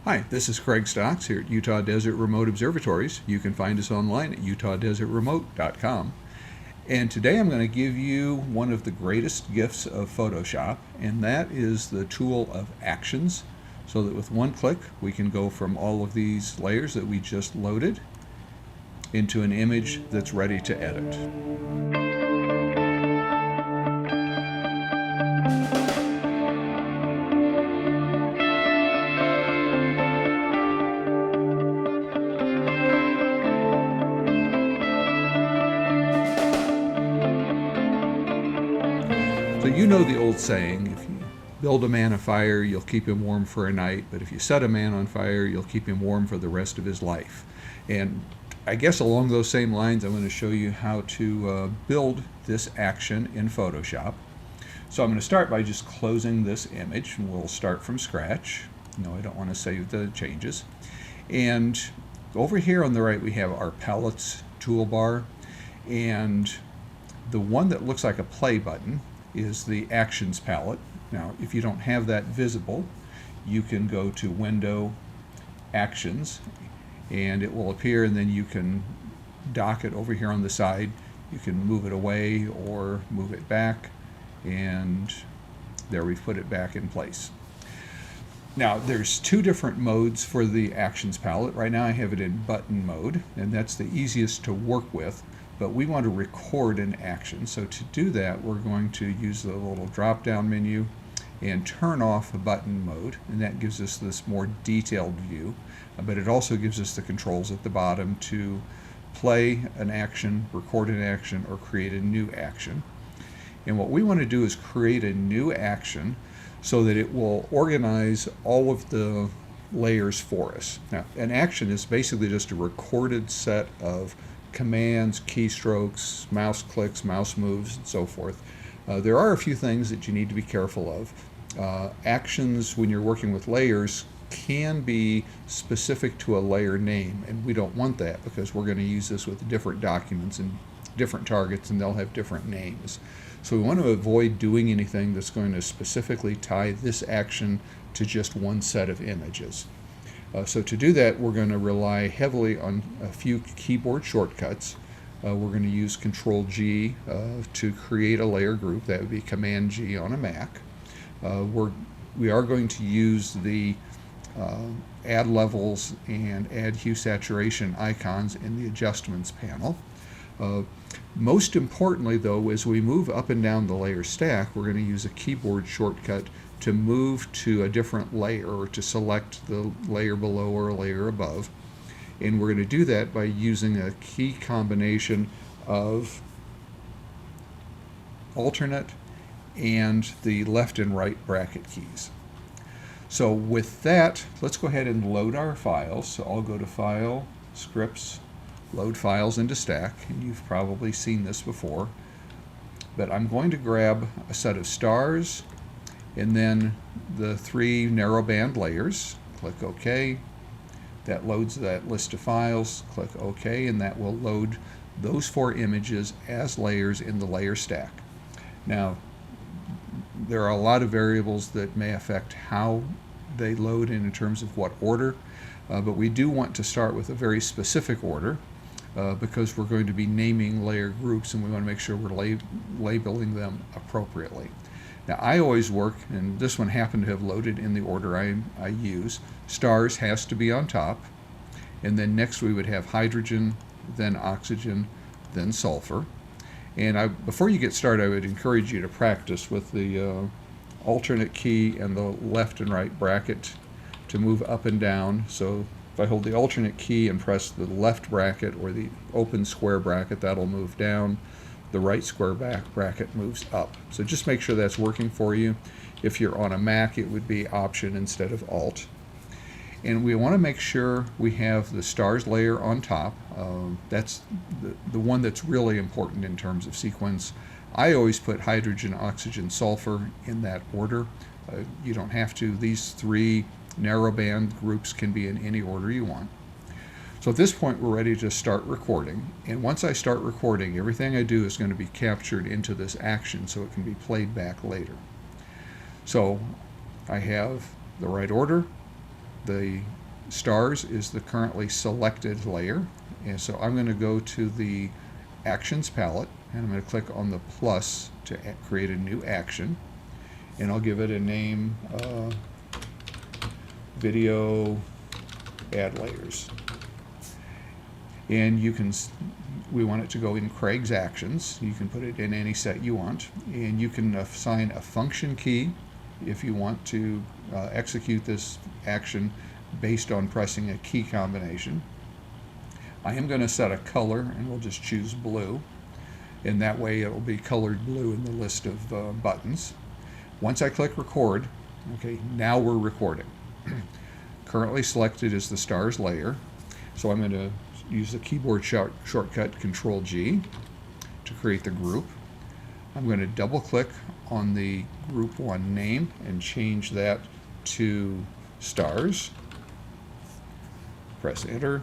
Hi, this is Craig Stocks here at Utah Desert Remote Observatories. You can find us online at utahdesertremote.com. And today I'm going to give you one of the greatest gifts of Photoshop, and that is the tool of actions, so that with one click we can go from all of these layers that we just loaded into an image that's ready to edit. So you know the old saying, if you build a man a fire, you'll keep him warm for a night, but if you set a man on fire, you'll keep him warm for the rest of his life. And I guess along those same lines, I'm going to show you how to build this action in Photoshop. So I'm going to start by just closing this image, and we'll start from scratch. No, I don't want to save the changes. And over here on the right, we have our palettes toolbar, and the one that looks like a play button is the Actions palette. Now, if you don't have that visible, you can go to Window, Actions, and it will appear, and then you can dock it over here on the side. You can move it away or move it back, and there we've put it back in place. Now, there's two different modes for the Actions palette. Right now I have it in button mode, and that's the easiest to work with. But we want to record an action. So to do that, we're going to use the little drop-down menu and turn off button mode, and that gives us this more detailed view. But it also gives us the controls at the bottom to play an action, record an action, or create a new action. And what we want to do is create a new action so that it will organize all of the layers for us. Now, an action is basically just a recorded set of commands, keystrokes, mouse clicks, mouse moves, and so forth. There are a few things that you need to be careful of. Actions, when you're working with layers, can be specific to a layer name, and we don't want that because we're going to use this with different documents and different targets, and they'll have different names. So we want to avoid doing anything that's going to specifically tie this action to just one set of images. So to do that, we're going to rely heavily on a few keyboard shortcuts. We're going to use Control-G to create a layer group. That would be Command-G on a Mac. We are going to use the Add Levels and Add Hue Saturation icons in the Adjustments panel. Most importantly, though, as we move up and down the layer stack, we're going to use a keyboard shortcut to move to a different layer, or to select the layer below or a layer above. And we're going to do that by using a key combination of alternate and the left and right bracket keys. So with that, let's go ahead and load our files. So I'll go to File, Scripts, Load Files into Stack, and you've probably seen this before. But I'm going to grab a set of stars, and then the three narrowband layers. Click OK. That loads that list of files. Click OK, and that will load those four images as layers in the layer stack. Now, there are a lot of variables that may affect how they load in terms of what order, but we do want to start with a very specific order because we're going to be naming layer groups, and we want to make sure we're labeling them appropriately. Now, I always work, and this one happened to have loaded in the order I use. Stars has to be on top, and then next we would have hydrogen, then oxygen, then sulfur. And before you get started, I would encourage you to practice with the alternate key and the left and right bracket to move up and down. So if I hold the alternate key and press the left bracket or the open square bracket, that'll move down. The right square bracket moves up. So just make sure that's working for you. If you're on a Mac, it would be Option instead of Alt. And we want to make sure we have the stars layer on top. That's the one that's really important in terms of sequence. I always put hydrogen, oxygen, sulfur in that order. You don't have to. These three narrowband groups can be in any order you want. So at this point, we're ready to start recording. And once I start recording, everything I do is going to be captured into this action so it can be played back later. So I have the right order, the stars is the currently selected layer, and so I'm going to go to the Actions palette, and I'm going to click on the plus to create a new action, and I'll give it a name, Video Add Layers. And we want it to go in Craig's Actions. You can put it in any set you want, and you can assign a function key if you want to execute this action based on pressing a key combination. I am going to set a color, and we'll just choose blue, and that way it will be colored blue in the list of buttons. Once I click record, okay, now we're recording. Currently selected is the stars layer, so I'm going to use the keyboard shortcut Control G to create the group. I'm going to double click on the group 1 name and change that to stars. Press enter.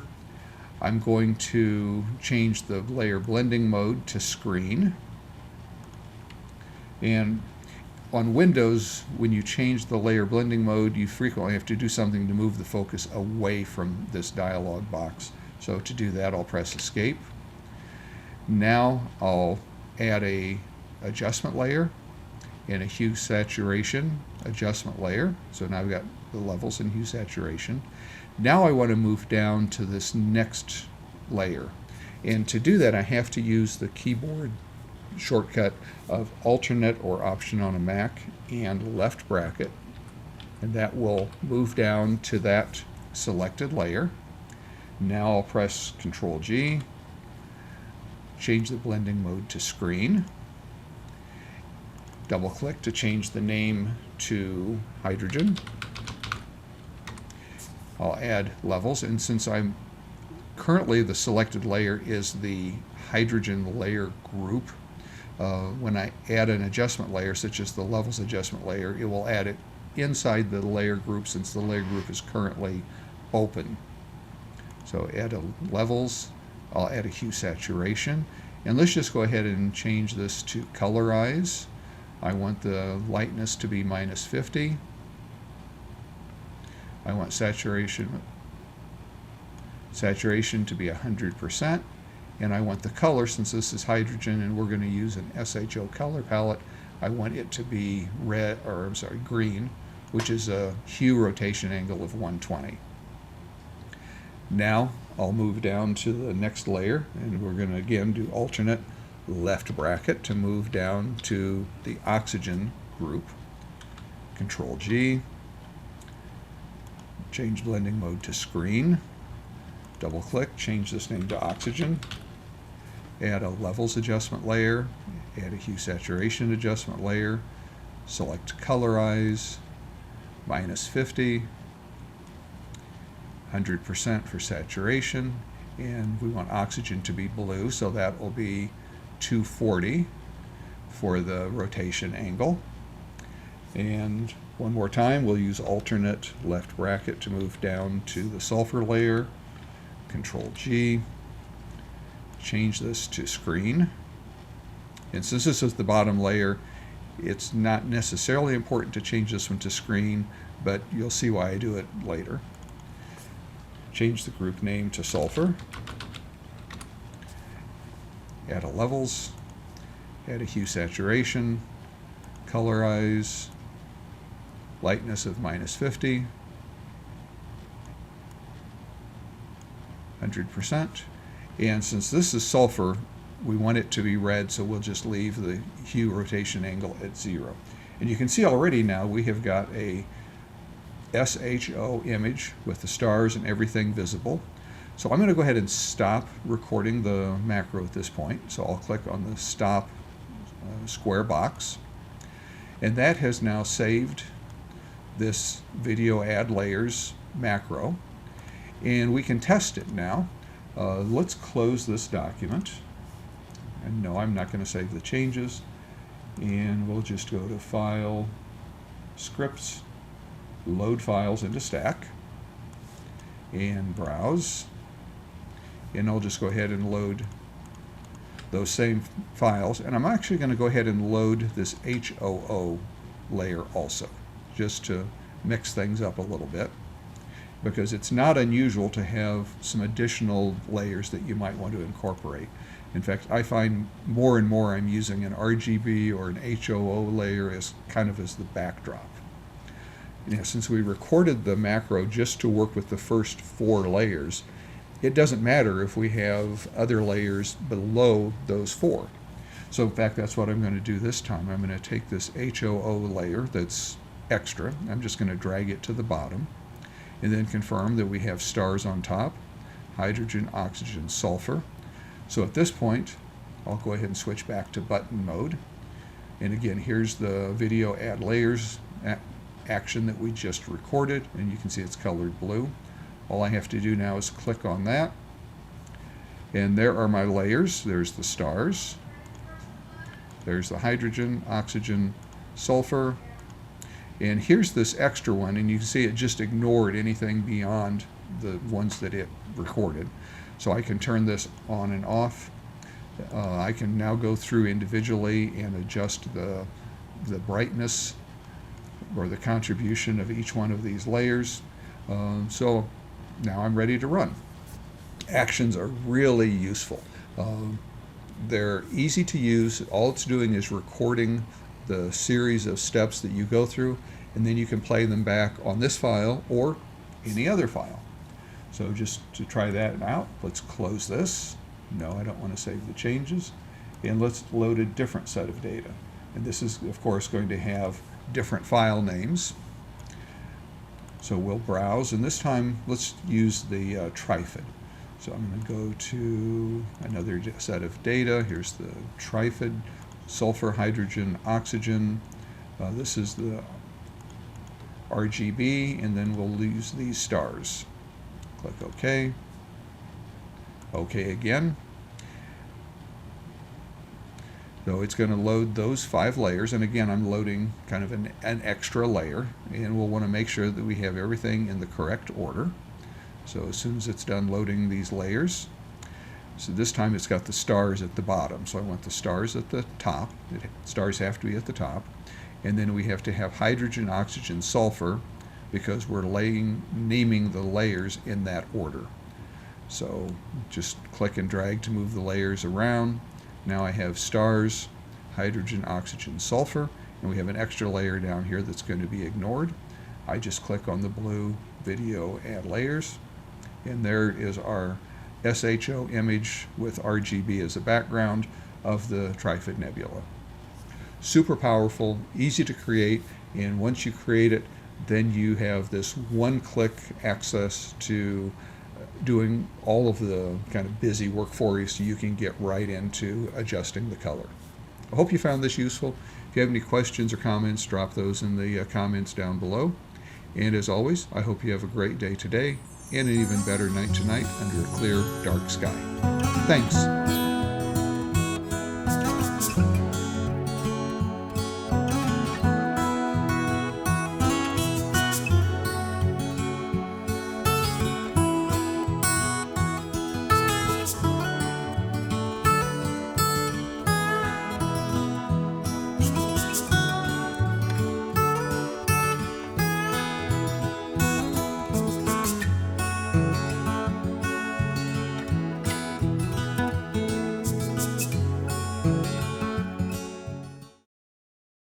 I'm going to change the layer blending mode to screen. And on Windows, when you change the layer blending mode, you frequently have to do something to move the focus away from this dialog box. So to do that, I'll press escape. Now I'll add a adjustment layer and a hue saturation adjustment layer. So now I've got the levels and hue saturation. Now I want to move down to this next layer. And to do that, I have to use the keyboard shortcut of alternate or option on a Mac and left bracket. And that will move down to that selected layer. Now I'll press Control G, change the blending mode to screen, double click to change the name to hydrogen. I'll add levels, and since I'm currently the selected layer is the hydrogen layer group, when I add an adjustment layer such as the levels adjustment layer, it will add it inside the layer group since the layer group is currently open. So add a levels, I'll add a hue saturation, and let's just go ahead and change this to colorize. I want the lightness to be -50. I want saturation to be 100%, and I want the color, since this is hydrogen and we're going to use an SHO color palette, I want it to be green, which is a hue rotation angle of 120. Now I'll move down to the next layer, and we're going to again do alternate left bracket to move down to the oxygen group. Control G, change blending mode to screen, double click, change this name to oxygen, add a levels adjustment layer, add a hue saturation adjustment layer, select colorize, -50, 100% for saturation, and we want oxygen to be blue, so that will be 240 for the rotation angle. And one more time, we'll use alternate left bracket to move down to the sulfur layer. Control G, change this to screen. And since this is the bottom layer, it's not necessarily important to change this one to screen, but you'll see why I do it later. Change the group name to sulfur. Add a levels, add a hue saturation, colorize, lightness of -50, 100%. And since this is sulfur, we want it to be red, so we'll just leave the hue rotation angle at 0. And you can see already now we have got a SHO image with the stars and everything visible. So I'm going to go ahead and stop recording the macro at this point. So I'll click on the stop square box, and that has now saved this video add layers macro, and we can test it now. Let's close this document, and no, I'm not going to save the changes, and we'll just go to File, Scripts, Load Files into Stack, and Browse, and I'll just go ahead and load those same files, and I'm actually going to go ahead and load this HOO layer also, just to mix things up a little bit. because it's not unusual to have some additional layers that you might want to incorporate. In fact, I find more and more I'm using an RGB or an HOO layer as kind of as the backdrop. Since we recorded the macro just to work with the first 4 layers, it doesn't matter if we have other layers below those 4. So in fact, that's what I'm going to do this time. I'm going to take this HOO layer that's extra. I'm just going to drag it to the bottom and then confirm that we have stars on top, hydrogen, oxygen, sulfur. So at this point, I'll go ahead and switch back to button mode. And again, here's the video add layers action that we just recorded, and you can see it's colored blue. All I have to do now is click on that, and there are my layers. There's the stars, there's the hydrogen, oxygen, sulfur, and here's this extra one, and you can see it just ignored anything beyond the ones that it recorded. So I can turn this on and off. I can now go through individually and adjust the brightness or the contribution of each one of these layers. So now I'm ready to run. Actions are really useful. They're easy to use. All it's doing is recording the series of steps that you go through, and then you can play them back on this file or any other file. So just to try that out, let's close this. No, I don't want to save the changes. And let's load a different set of data. And this is, of course, going to have different file names. So we'll browse, and this time let's use the trifid. So I'm going to go to another set of data. Here's the trifid, sulfur, hydrogen, oxygen. This is the RGB, and then we'll use these stars. Click OK. OK again. So it's going to load those 5 layers, and again I'm loading kind of an extra layer, and we'll want to make sure that we have everything in the correct order. So as soon as it's done loading these layers, so this time it's got the stars at the bottom, so I want the stars at the top. Stars have to be at the top, and then we have to have hydrogen, oxygen, sulfur, because we're naming the layers in that order. So just click and drag to move the layers around. Now I have stars, hydrogen, oxygen, sulfur, and we have an extra layer down here that's going to be ignored. I just click on the blue video add layers, and there is our SHO image with RGB as a background of the Trifid Nebula. Super powerful, easy to create, and once you create it, then you have this one-click access to doing all of the kind of busy work for you, so you can get right into adjusting the color. I hope you found this useful. If you have any questions or comments, drop those in the comments down below. And as always, I hope you have a great day today and an even better night tonight under a clear, dark sky. Thanks.